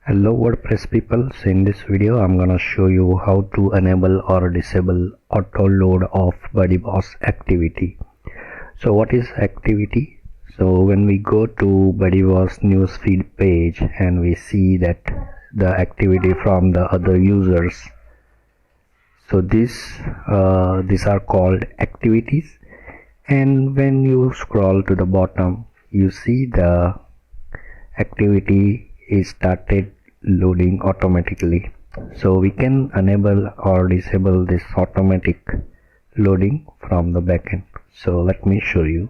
Hello WordPress people, so in this video I'm gonna show you how to enable or disable auto load of BuddyBoss activity. So what is activity? So when we go to BuddyBoss newsfeed page and we see that the activity from the other users, so these are called activities, and when you scroll to the bottom you see the activity is started loading automatically. So we can enable or disable this automatic loading from the backend. So let me show you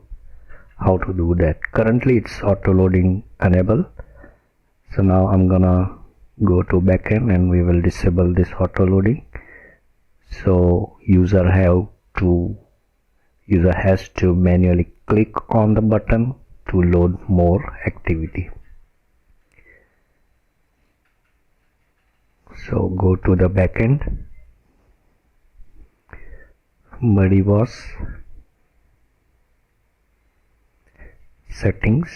how to do that. Currently it's auto loading enable. So now I'm gonna go to backend and we will disable this auto loading. So user has to manually click on the button to load more activity. So go to the backend, BuddyBoss, settings,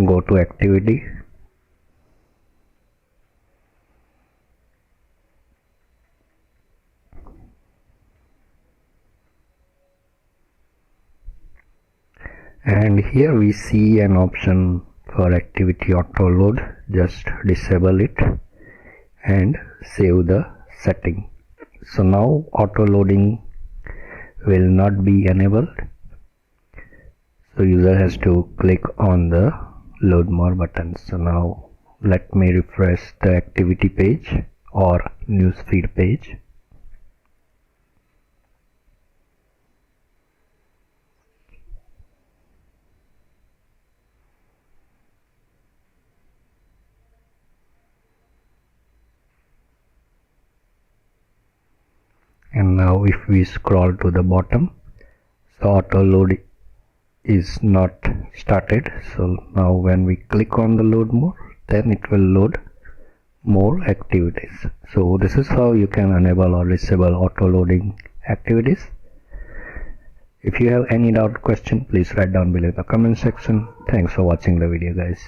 go to activity, and here we see an option for activity auto load. Just disable it and save the setting. So now auto loading will not be enabled, so user has to click on the load more button. So now let me refresh the activity page or newsfeed page. And now if we scroll to the bottom, so auto load is not started. So now when we click on the load more, then it will load more activities. So this is how you can enable or disable auto loading activities. If you have any doubt, question, please write down below in the comment section. Thanks for watching the video, guys.